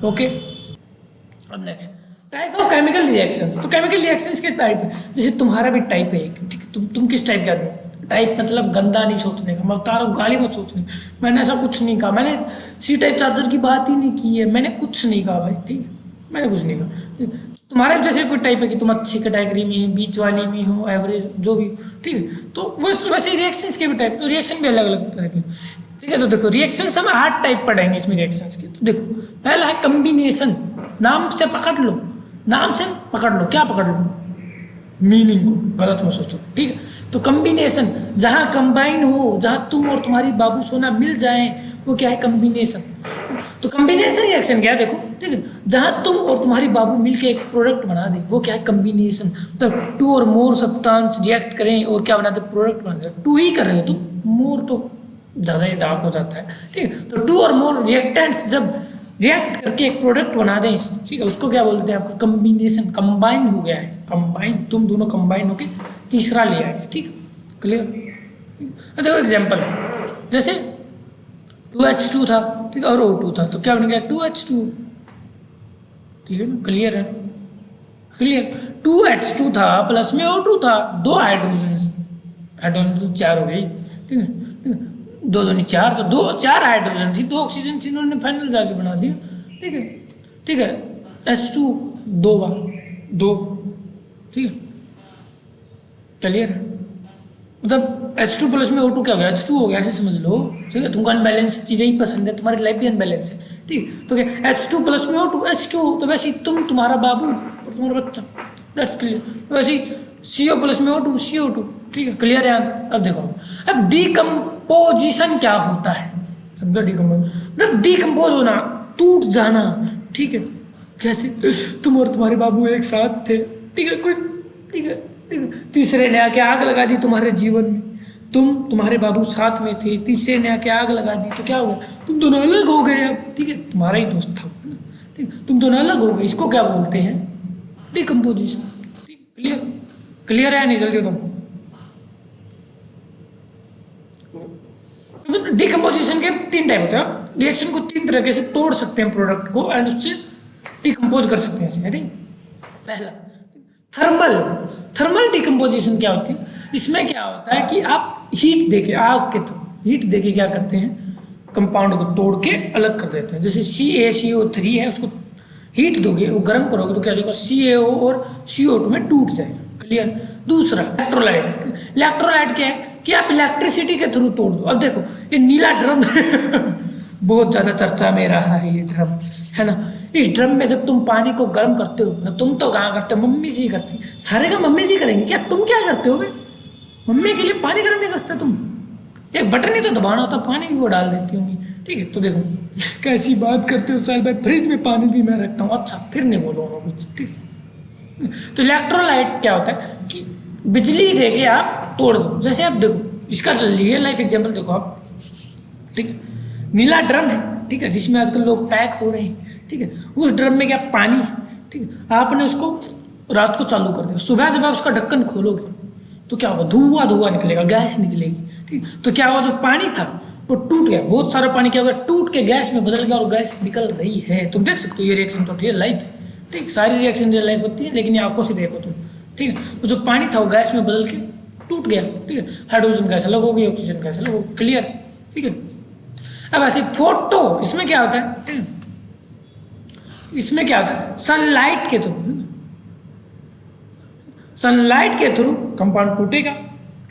Okay, अब next type of chemical reactions. तो chemical reactions के टाइप, जैसे तुम्हारा भी टाइप है एक, ठीक है, तुम किस टाइप के आदमी? टाइप मतलब गंदा नहीं सोचने का, मैं बता रहा हूँ, गाली मत सोचने। मैंने ऐसा कुछ नहीं कहा, मैंने सी टाइप चार्जर की बात ही नहीं की है, मैंने कुछ नहीं कहा भाई, ठीक है, मैंने कुछ नहीं कहा। तुम्हारे जैसे कोई टाइप है कि तुम अच्छी कैटेगरी में, बीच वाली में हो, एवरेज जो भी, ठीक है, तो वो वैसे रिएक्शंस के भी टाइप, तो रिएक्शन भी अलग अलग तरह के, ठीक है। तो देखो रिएक्शंस हम 8 टाइप पढ़ेंगे इसमें रिएक्शंस के। तो देखो पहला है कम्बिनेशन, नाम से पकड़ लो, नाम से पकड़ लो, क्या पकड़ लो? मीनिंग को, गलत मत सोचो, ठीक है। तो कम्बिनेशन, जहाँ कंबाइन हो, जहाँ तुम और तुम्हारी बाबू सोना मिल जाए, वो क्या है? कम्बिनेशन। तो कम्बिनेशन रिएक्शन क्या है? देखो, ठीक है, जहाँ तुम और तुम्हारी बाबू मिलके एक प्रोडक्ट बना दे, वो क्या है? कम्बिनेशन। तो 2 और मोर सब्सटेंस रिएक्ट करें और क्या बनाते? प्रोडक्ट बनाते। 2 ही कर रहे हो तुम, मोर तो ज़्यादा ही डार्क हो जाता है, ठीक है। तो 2 और मोर रिएक्टेंट्स जब रिएक्ट करके एक प्रोडक्ट बना दें, ठीक है, उसको क्या बोलते हैं? आपका कम्बिनेशन, कंबाइन हो गया है, कंबाइन, तुम दोनों कंबाइन होके तीसरा ले आए, ठीक, क्लियर। देखो एग्जांपल, जैसे 2H2 था, ठीक है, और O2 था, तो क्या बन गया? 2H2, ठीक है ना, क्लियर है, क्लियर। 2H2 था प्लस में O2 था, 2 हाइड्रोजन, हाइड्रोजन 4 हो गई, ठीक है, 2 दूनी 4, तो 4 हाइड्रोजन थी, 2 ऑक्सीजन थी, इन्होंने फाइनल जाके बना दिया, ठीक है, ठीक है। H2 2 बार 2, ठीक है, क्लियर है। मतलब H2 प्लस में O2 क्या हो गया? H2 हो गया, ऐसे समझ लो, ठीक है। तुमको अनबैलेंस चीज़ें ही पसंद है, तुम्हारी लाइफ भी अनबैलेंस है, ठीक। तो क्या H2 प्लस में O2, H2, तो वैसे ही तुम, तुम्हारा बाबू और तुम्हारा बच्चा, दैट्स क्लियर। तो वैसे ही CO प्लस में O2, CO2, ठीक है, क्लियर है। अब देखो, अब डिकम्पोजिशन क्या होता है? समझो डिकम्पोज मतलब डिकम्पोज होना, टूट जाना, ठीक है। जैसे तुम और तुम्हारे बाबू एक साथ थे, ठीक है, कोई, ठीक है, तीसरे ने आके आग लगा दी तुम्हारे जीवन में, तुम्हारे बाबू साथ में थे, तीसरे ने आके आग लगा दी, तो क्या हुआ? तुम दोनों अलग हो गए अब, ठीक है, तुम्हारा ही दोस्त था, ठीक, तुम दोनों अलग हो गए, इसको क्या बोलते हैं? डिकम्पोजिशन, ठीक, क्लियर, क्लियर है नहीं? जल्दी तुम, डिकम्पोजिशन के 3 टाइप होते हैं, रिएक्शन को 3 तरीके से तोड़ सकते हैं प्रोडक्ट को, एंड उससे डिकम्पोज कर सकते हैं ऐसे, है। पहला थर्मल, थर्मल डिकम्पोजिशन क्या होती है? इसमें क्या होता है कि आप हीट देके, आग के थ्रू हीट देके क्या करते हैं? कंपाउंड को तोड़ के अलग कर देते हैं। जैसे CaCO3 है, उसको हीट दोगे, वो गर्म करोगे, तो क्या होगा? CaO और CO2 में टूट जाएगा, क्लियर। दूसरा इलेक्ट्रोलाइट, इलेक्ट्रोलाइट क्या है? कि आप इलेक्ट्रिसिटी के थ्रू तोड़ दो। अब देखो ये नीला ड्रम बहुत ज़्यादा चर्चा में रहा है ये ड्रम, है ना। इस ड्रम में जब तुम पानी को गर्म करते हो, तुम तो कहाँ करते हो? मम्मी जी करती, सारे का मम्मी जी करेंगे क्या? तुम क्या करते हो? मम्मी के लिए पानी गर्म नहीं करते तुम? एक बटन ही तो दबाना होता, पानी भी वो डाल देती होंगी, ठीक है। तो देखो कैसी बात करते हो साहिल भाई, फ्रिज में पानी भी मैं रखता हूँ। अच्छा, फिर नहीं बोलूँगा कुछ, ठीक। तो इलेक्ट्रोलाइट क्या होता है कि बिजली दे के आप तोड़ दो। जैसे आप देखो, इसका रियल लाइफ एग्जाम्पल देखो आप, ठीक है, नीला ड्रम है, ठीक है, जिसमें आजकल लोग पैक हो रहे हैं, ठीक है। उस ड्रम में क्या पानी है, ठीक है, आपने उसको रात को चालू कर दिया, सुबह जब आप उसका ढक्कन खोलोगे तो क्या होगा? धुआं धुआं निकलेगा, गैस निकलेगी, ठीक। तो क्या होगा? जो पानी था वो टूट गया, बहुत सारा पानी क्या होगा? टूट के गैस में बदल गया, और गैस निकल रही है। तुम देख सकते हो, ये रिएक्शन तो रियल लाइफ है, ठीक। सारी रिएक्शन रियल लाइफ होती है, लेकिन ये आंखों से देखो तुम, ठीक है। तो जो पानी था वो गैस में बदल के टूट गया, ठीक है। हाइड्रोजन गैस अलग हो गई, ऑक्सीजन गैस अलग हो, क्लियर, ठीक है। अब ऐसे फोटो, इसमें क्या होता है, ठीक है, इसमें क्या होता है? सनलाइट के थ्रू, सनलाइट के थ्रू कंपाउंड टूटेगा,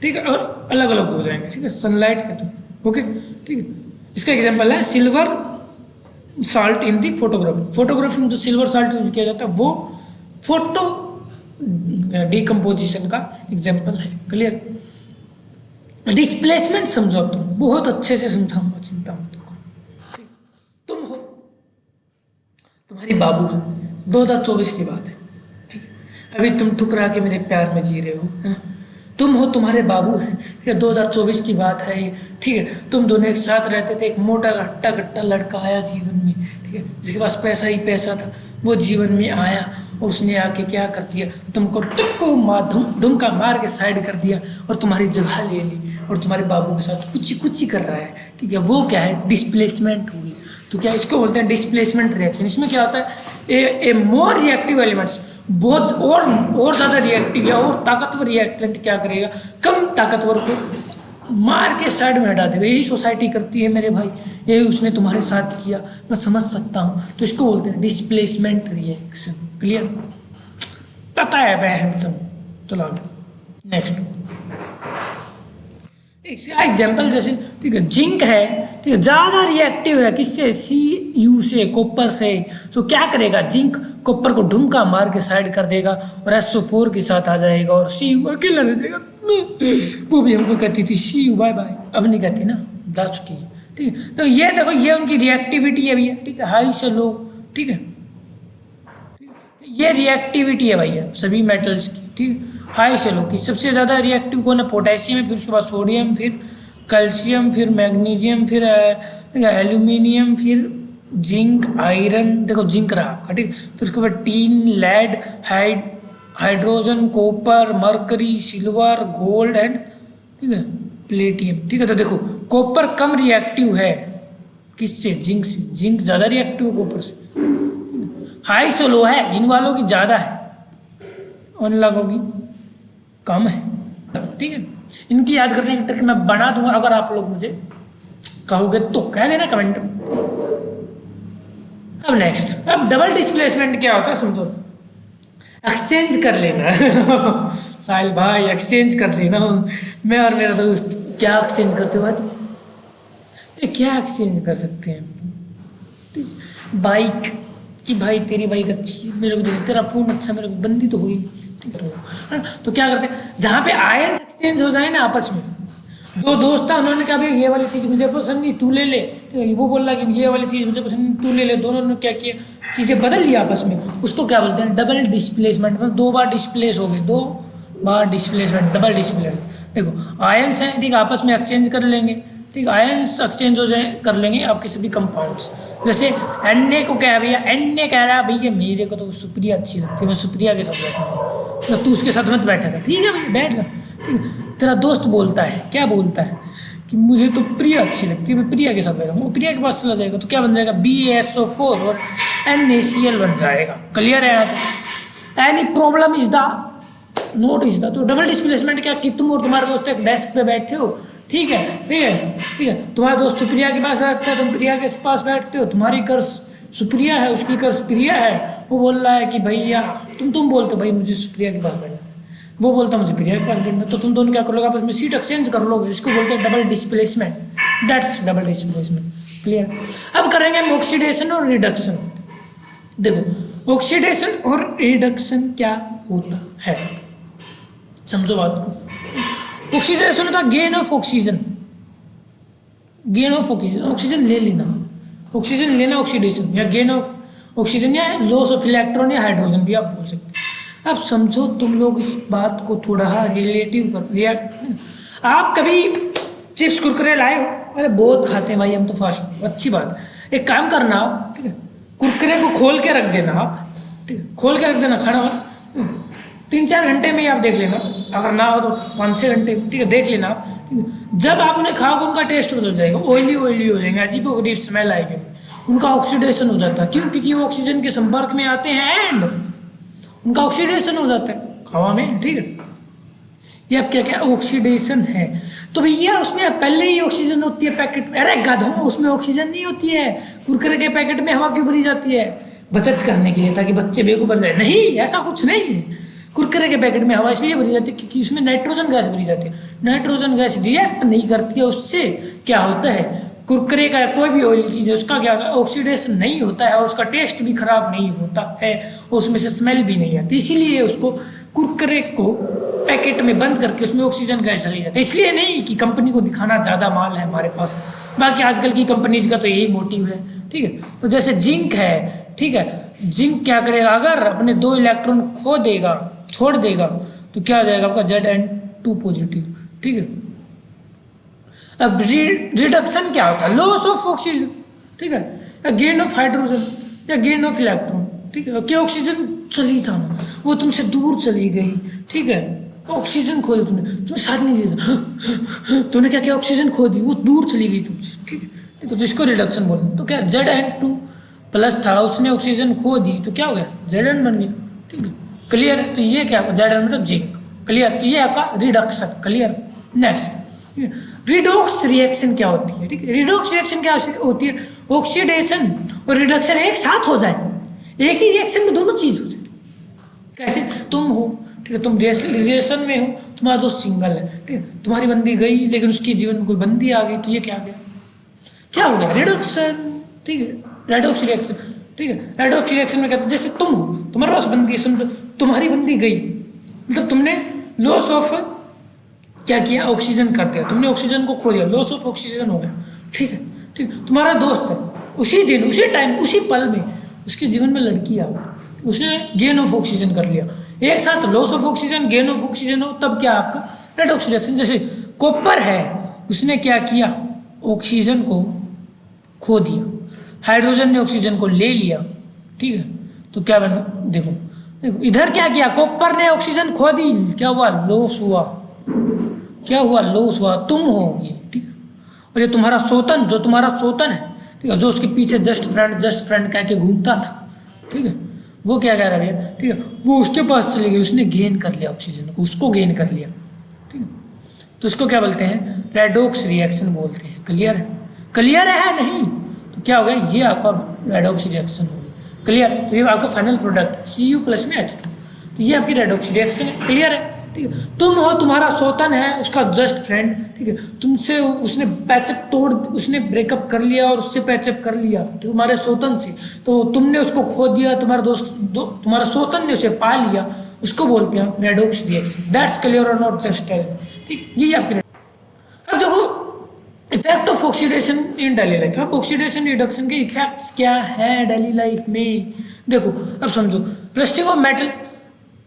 ठीक है, और अलग अलग हो जाएंगे, ठीक है, सनलाइट के थ्रू, ओके, ठीक है। इसका एग्जांपल है सिल्वर साल्ट इन दी फोटोग्राफी। फोटोग्राफी में जो सिल्वर साल्ट यूज किया जाता है वो फोटो डिकम्पोजिशन का एग्जांपल है, क्लियर। डिस्प्लेसमेंट समझो अब तुम, बहुत अच्छे से समझाऊंगा, चिंता मत करो। तुम हो, तुम्हारी बाबू है, 2024 की बात है, ठीक है। अभी तुम ठुकरा के मेरे प्यार में जी रहे हो, है ना। तुम हो, तुम्हारे बाबू हैं, ये 2024 की बात है, ठीक है। तुम दोनों एक साथ रहते थे, एक मोटा हट्टा कट्टा लड़का आया जीवन में, ठीक है, जिसके पास पैसा ही पैसा था। वो जीवन में आया और उसने आके क्या कर दिया? तुमको धुमका मार के साइड कर दिया और तुम्हारी जगह ले ली, और तुम्हारे बाबू के साथ कुछ कुछ कर रहा है, ठीक है। वो क्या है? डिस्प्लेसमेंट हुई। तो क्या इसको बोलते हैं डिस्प्लेसमेंट रिएक्शन। इसमें क्या होता है, ए मोर रिएक्टिव एलिमेंट्स, बहुत और ज़्यादा रिएक्टिव या और ताकतवर रिएक्टेंट क्या करेगा, कम ताकतवर को मार के साइड में हटा देगा। यही सोसाइटी करती है मेरे भाई, यही उसने तुम्हारे साथ किया, मैं समझ सकता हूँ। तो इसको बोलते हैं डिस्प्लेसमेंट रिएक्शन। क्लियर, पता है बहन सब। चलो नेक्स्ट एग्जाम्पल जैसे, ठीक है, जिंक है, ठीक है, ज़्यादा रिएक्टिव है किससे, Cu से, कॉपर से। तो क्या करेगा, जिंक कॉपर को ढुमका मार के साइड कर देगा और SO4 के साथ आ जाएगा और Cu अकेला रह जाएगा। वो भी हमको कहती थी Cu बाय बाय, अब नहीं कहती ना, जा चुकी है। ठीक है, तो ये देखो ये उनकी रिएक्टिविटी है भैया, ठीक है, हाई से लो। ठीक है, ये रिएक्टिविटी है भैया सभी मेटल्स की। ठीक है, हाई से लो की सबसे ज़्यादा रिएक्टिव कौन है, पोटेशियम है, फिर उसके बाद सोडियम, फिर कैल्शियम, फिर मैग्नीशियम, फिर एल्यूमिनियम, फिर जिंक, आयरन, देखो जिंक रहा आपका। ठीक, फिर उसके बाद tin, lead, hydrogen, copper, mercury, silver, gold and, ठीक है, प्लेटियम। ठीक है, तो देखो कॉपर कम रिएक्टिव है किससे, जिंक से। जिंक ज़्यादा रिएक्टिव है कॉपर से। हाई से लो है, इन वालों की ज़्यादा है, उन लोगों की कम है। ठीक है, इनकी याद करने की ट्रिक मैं बना दूंगा, अगर आप लोग मुझे कहोगे तो कह देना कमेंट में। अब नेक्स्ट, अब डबल डिस्प्लेसमेंट क्या होता है समझो, एक्सचेंज कर लेना। साहिल भाई एक्सचेंज कर लेना, मैं और मेरा दोस्त क्या एक्सचेंज करते हो भाई, क्या एक्सचेंज कर सकते हैं, बाइक कि भाई तेरी बाइक अच्छी है मेरे को दे, तेरा फोन अच्छा मेरे को, बंदी तो हुई नहीं। तो क्या करते हैं, जहाँ पे आयंस एक्सचेंज हो जाए ना आपस में, दो दोस्त था, उन्होंने कहा भाई ये वाली चीज़ मुझे पसंद नहीं तू ले ले, वो बोल रहा कि ये वाली चीज़ मुझे पसंद नहीं तू ले ले, दोनों ने क्या किया, चीज़ें बदल लिया आपस में, उसको क्या बोलते हैं डबल डिस्प्लेसमेंट। मतलब 2 बार डिस्प्लेस हो गए, 2 बार डिस्प्लेसमेंट, डबल डिस्प्लेसमेंट। देखो आयंस हैं, ठीक, आपस में एक्सचेंज कर लेंगे, ठीक, आयंस एक्सचेंज हो जाए कर लेंगे आपके सभी कंपाउंड्स। जैसे Na को क्या है भैया, Na कह रहा है भैया मेरे को तो सुप्रिया अच्छी लगती है, मैं सुप्रिया के साथ बैठूंगा, तो तू उसके साथ मत बैठेगा। ठीक है भैया बैठ जा। ठीक है, तेरा दोस्त बोलता है, क्या बोलता है कि मुझे तो प्रिया अच्छी लगती है, मैं प्रिया के साथ बैठूंगा, वो प्रिया के पास चला जाएगा, तो क्या बन जाएगा BaSO4 और NaCl बन जाएगा। क्लियर है यहाँ पे, any problem is the note is the. तो डबल डिस्प्लेसमेंट क्या कि तुम और तुम्हारे दोस्त एक डेस्क पे बैठे हो, ठीक है, ठीक है, ठीक है, तुम्हारा दोस्त सुप्रिया के पास बैठता है, तुम प्रिया के पास बैठते हो, तुम्हारी कर्स सुप्रिया है, उसकी कर्स प्रिया है, वो बोल रहा है कि भैया तुम बोलते भाई मुझे सुप्रिया के पास बैठना, वो बोलता मुझे प्रिया के पास बैठना, तो तुम दोनों क्या कर लोगे आपस में सीट एक्सचेंज कर लोगे, इसको बोलते हैं double displacement, that's double displacement. Clear, अब करेंगे हम ऑक्सीडेशन और रिडक्शन। देखो ऑक्सीडेशन और रिडक्शन क्या होता है, समझो बात को। ऑक्सीडेशन होता है gain of oxygen, gain of oxygen, oxygen ले लेना, ऑक्सीजन लेना ऑक्सीडेशन, या गेन ऑफ ऑक्सीजन या लॉस ऑफ इलेक्ट्रॉन या हाइड्रोजन भी आप बोल सकते हैं। अब समझो तुम लोग इस बात को थोड़ा रिलेटिव कर, रिएक्ट। आप कभी चिप्स कुरकुरे लाए हो, अरे बहुत खाते हैं भाई हम तो फास्ट फूड, अच्छी बात है, एक काम करना आप, ठीक है, कुरकुरे को खोल के रख देना आप, ठीक है, खोल के रख देना, खाना 3-4 घंटे में ही आप देख लेना, अगर ना हो तो 5-6 घंटे, ठीक है, देख लेना आप। जब आप उन्हें खाओगे उनका टेस्ट बदल जाएगा, ऑयली ऑयली हो जाएंगे, अजीब गरीब स्मेल आएगी, उनका ऑक्सीडेशन हो जाता है। क्यों? क्योंकि वो ऑक्सीजन के संपर्क में आते हैं एंड उनका ऑक्सीडेशन हो जाता है हवा में। ठीक है, ये अब क्या क्या ऑक्सीडेशन है। तो भैया उसमें पहले ही ऑक्सीजन होती है पैकेट में, अरे गधो उसमें ऑक्सीजन नहीं होती है, कुरकुरे के पैकेट में हवा क्यों भरी जाती है? बचत करने के लिए, ताकि बच्चे बेवकूफ बन जाए। नहीं, ऐसा कुछ नहीं है, कुरकुरे के पैकेट में हवा इसलिए भरी जाती है क्योंकि उसमें नाइट्रोजन गैस भरी जाती है, नाइट्रोजन गैस रिएक्ट नहीं करती है, उससे क्या होता है, कुरकुरे का कोई भी ऑयली चीज़ है उसका क्या होता है, ऑक्सीडेशन नहीं होता है और उसका टेस्ट भी खराब नहीं होता है, उसमें से स्मेल भी नहीं आती। इसीलिए उसको कुरकुरे को पैकेट में बंद करके उसमें ऑक्सीजन गैस डाली जाती है, इसलिए नहीं कि कंपनी को दिखाना ज़्यादा माल है हमारे पास। बाकी आजकल की कंपनीज का तो यही मोटिव है। ठीक है, तो जैसे जिंक है, ठीक है, जिंक क्या करेगा, अगर अपने 2 इलेक्ट्रॉन खो देगा, छोड़ देगा, तो क्या हो जाएगा आपका Zn2 पॉजिटिव। ठीक है, अब रिडक्शन क्या होता है, लॉस ऑफ ऑक्सीजन, ठीक है, या गेन ऑफ हाइड्रोजन या गेन ऑफ इलेक्ट्रॉन। ठीक है, कि ऑक्सीजन चली था ना, वो तुमसे दूर चली गई, ठीक है, ऑक्सीजन खो दी तुमने साथ नहीं दिया, तूने क्या किया, ऑक्सीजन खो दी, वो दूर चली गई तुमसे। ठीक है, तो इसको रिडक्शन बोलते हैं। तो क्या Zn2 प्लस था, उसने ऑक्सीजन खो दी तो क्या हो गया, Zn बन गया। ठीक है, क्लियर है। तो ये क्या Zn मतलब जिंक, क्लियर। तो ये आपका reduction, clear. Next redox reaction क्या होती है। ठीक है, रिडॉक्स रिएक्शन क्या होती है, ऑक्सीडेशन और रिडक्शन एक साथ हो जाए, एक ही रिएक्शन में दोनों चीज हो जाए। कैसे, तुम हो, ठीक है, तुम रिलेशन में हो, तुम्हारा दोस्त सिंगल है, ठीक है, तुम्हारी बंदी गई लेकिन उसके जीवन में कोई बंदी आ गई, तो ये क्या गया, क्या हो गया, रिडक्शन। ठीक है, रेडॉक्स रिएक्शन। ठीक है, रेडॉक्स रिएक्शन में कहते हैं जैसे तुम हो, तुम्हारे पास बंदी है, समझो तुम्हारी बंदी गई, मतलब तुमने लॉस ऑफ क्या किया, ऑक्सीजन कर दिया, तुमने ऑक्सीजन को खो दिया, लॉस ऑफ ऑक्सीजन हो गया। ठीक है, ठीक, तुम्हारा दोस्त है, उसी दिन उसी टाइम उसी पल में उसके जीवन में लड़की आ गई, उसने गेन ऑफ ऑक्सीजन कर लिया, एक साथ loss of oxygen gain of oxygen हो, तब क्या आपका रेडॉक्स रिएक्शन। जैसे कॉपर है, उसने क्या किया, ऑक्सीजन को खो दिया, हाइड्रोजन ने ऑक्सीजन को ले लिया। ठीक है, तो क्या बन, देखो देखो इधर क्या किया, कॉपर ने ऑक्सीजन खो दी, क्या हुआ, लॉस हुआ, क्या हुआ, लॉस हुआ, तुम हो ये। ठीक है, और ये तुम्हारा सोतन, जो तुम्हारा सोतन है, ठीक है, जो उसके पीछे जस्ट फ्रेंड कह के घूमता था, ठीक है, वो क्या कह रहा है, ठीक है, वो उसके पास चले गए, उसने गेन कर लिया ऑक्सीजन को, उसको गेन कर लिया। ठीक है, तो इसको क्या बोलते हैं, रेडॉक्स रिएक्शन बोलते हैं। क्लियर है, क्लियर है नहीं, तो क्या हो गया, ये आपका रेडॉक्स रिएक्शन हो गया। क्लियर, तो ये आपका फाइनल प्रोडक्ट Cu प्लस में H2, तो ये आपकी रेडॉक्स रिएक्शन है। क्लियर है, ठीक है, तुम हो, तुम्हारा सोतन है, उसका जस्ट फ्रेंड, ठीक है, तुमसे उसने पैचअप तोड़, उसने ब्रेकअप कर लिया और उससे पैचअप कर लिया तुम्हारे सोतन से, तो तुमने उसको खो दिया, तुम्हारा दोस्त तुम्हारा सोतन ने उसे पा लिया, उसको बोलते हैं रेडॉक्स रिएक्शन। दैट्स क्लियर और नॉट जस्ट टेल। ठीक, ये आपकी। अब देखो effect of oxidation in daily life. अब ऑक्सीडेशन रिडक्शन के इफेक्ट्स क्या है डेली लाइफ में, देखो अब समझो, रस्टिंग ऑफ मेटल।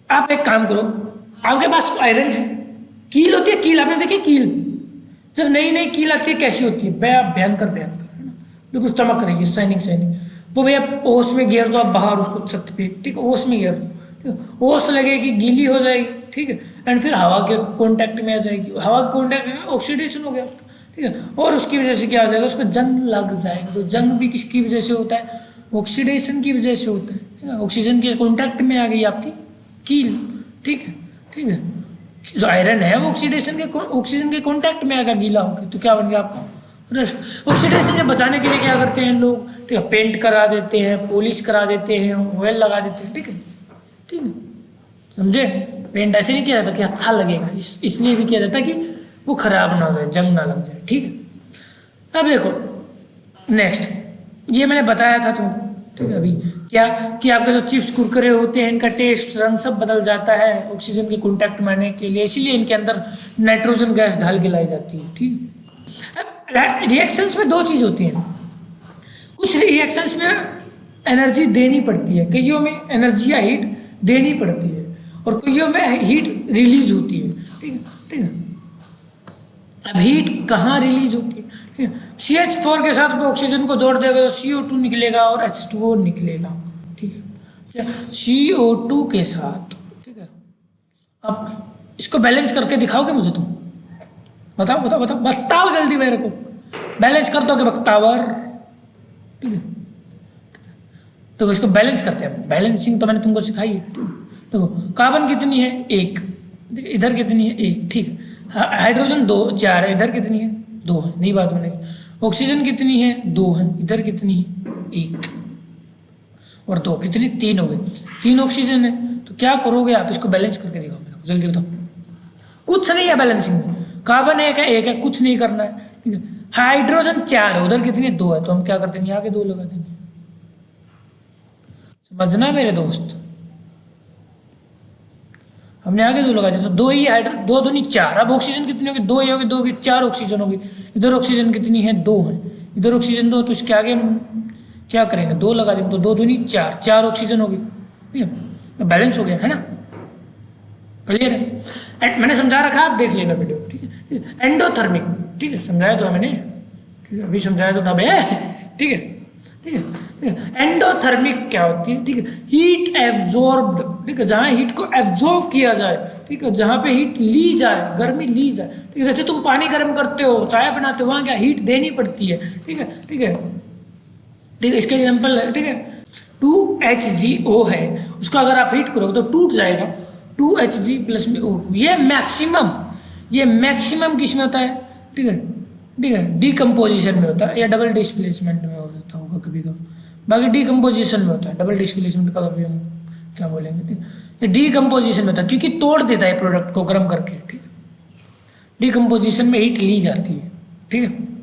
आप एक काम करो, आपके पास आयरन है, कील होती है, कील आपने देखी, कील जब नई नई कील आती है कैसी होती है, भयंकर भयंकर, है ना, बिल्कुल चमक रही है, शाइनिंग शाइनिंग, वो भैया ओस में गिर दो आप बाहर उसको छत पे, ठीक है, ओस में गिर दो, ओस लगेगी, गीली हो जाएगी, ठीक है, एंड फिर हवा के कॉन्टैक्ट में आ जाएगी, हवा के कॉन्टैक्ट में ऑक्सीडेशन हो गया, ठीक है, और उसकी वजह से क्या हो जाएगा, उसमें जंग लग जाएगा। तो जंग भी किसकी वजह से होता है, ऑक्सीडेशन की वजह से होता है, ऑक्सीजन के कॉन्टैक्ट में आ गई आपकी कील। ठीक है, ठीक है, जो आयरन है वो ऑक्सीजन के कॉन्टैक्ट में आएगा, गीला होकर, तो क्या बन गया आपको रस्ट। ऑक्सीडेशन से बचाने के लिए क्या करते हैं लोग, ठीक है, पेंट करा देते हैं, पॉलिश करा देते हैं, ऑयल लगा देते हैं। ठीक है, ठीक है, समझे, पेंट ऐसे नहीं किया जाता कि अच्छा लगेगा, इसलिए भी किया जाता है कि वो खराब ना हो जाए, जंग ना लग जाए। ठीक है, अब देखो नेक्स्ट, ये मैंने बताया था तुमको, ठीक है, अभी क्या कि आपके जो चिप्स कुरकुरे होते हैं, इनका टेस्ट रंग सब बदल जाता है ऑक्सीजन के कॉन्टैक्ट में आने के लिए, इसीलिए इनके अंदर नाइट्रोजन गैस ढाल के लाई जाती है। ठीक, अब रिएक्शंस में दो चीज़ होती हैं, कुछ रिएक्शंस में एनर्जी देनी पड़ती है, कईयों में एनर्जी या हीट देनी पड़ती है, और कईयों में हीट रिलीज होती है। ठीक है, ठीक है, अब हीट कहाँ रिलीज होती है, CH4 के साथ ऑक्सीजन को जोड़ देगा तो CO2 निकलेगा और H2O निकलेगा। ठीक है, CO2 के साथ, ठीक है, अब इसको बैलेंस करके दिखाओगे मुझे तुम, बताओ बताओ बताओ बताओ जल्दी मेरे को, बैलेंस कर दोगे बख्तावर। ठीक है, तो इसको बैलेंस करते हैं, बैलेंसिंग तो मैंने तुमको सिखाई है। ठीक है, देखो कार्बन कितनी है, एक, इधर कितनी है, एक, ठीक है, हाइड्रोजन 2 4 है, इधर कितनी है, 2 है, नहीं बात बनेगी। ऑक्सीजन कितनी है, 2 है, इधर कितनी है, 1 और 2 कितनी, 3 हो गई, 3 ऑक्सीजन है। तो क्या करोगे आप, इसको बैलेंस करके दिखाओ मेरे को, जल्दी बताओ। कुछ नहीं है बैलेंसिंग में, कार्बन एक है, एक है, कुछ नहीं करना है। ठीक है, हाइड्रोजन 4 है, उधर कितनी है, 2 है, तो हम क्या कर देंगे, आगे 2 लगा देंगे। समझना मेरे दोस्त, हमने आगे 2 लगा दिया, तो 2 ही हाइड्रो, 2 दूनी 4। अब ऑक्सीजन कितनी होगी, 2 ही होगी, 2 की 4 ऑक्सीजन होगी। इधर ऑक्सीजन कितनी है, 2 है, इधर ऑक्सीजन 2, तो इसके आगे हम क्या करेंगे, 2 लगा देंगे, तो 2 दूनी 4, 4 ऑक्सीजन होगी। ठीक है, तो बैलेंस हो गया, है ना, क्लियर है। मैंने समझा रखा, आप देख लेना वीडियो। ठीक है, एंडोथर्मिक, ठीक है, समझाया तो मैंने, ठीक है, अभी समझाया तो था भैया। ठीक है, ठीक है, ठीक है। एंडोथर्मिक क्या होती है, ठीक है, हीट एब्जॉर्ब्ड, ठीक है, जहाँ हीट को एब्जॉर्ब किया जाए, ठीक है, जहाँ पे हीट ली जाए, गर्मी ली जाए, ठीक है, जैसे तुम पानी गर्म करते हो, चाय बनाते हो, वहाँ क्या हीट देनी पड़ती है, ठीक है, ठीक है, ठीक है, इसके एग्जाम्पल है, ठीक है, 2HgO है, उसको अगर आप हीट करोगे तो टूट जाएगा, 2Hg प्लस में O2, ये मैक्सिमम किस में होता है, ठीक है, ठीक है, डीकम्पोजिशन में होता है, या डबल डिस्प्लेसमेंट में हो जाता होगा कभी कभी, बाकी डीकम्पोजिशन में होता है, डबल डिस्प्लेसमेंट का कभी हम क्या बोलेंगे, ठीक है, ये डीकम्पोजिशन में होता है क्योंकि तोड़ देता है प्रोडक्ट को गर्म करके, ठीक है, डीकम्पोजिशन में हीट ली जाती है, ठीक है।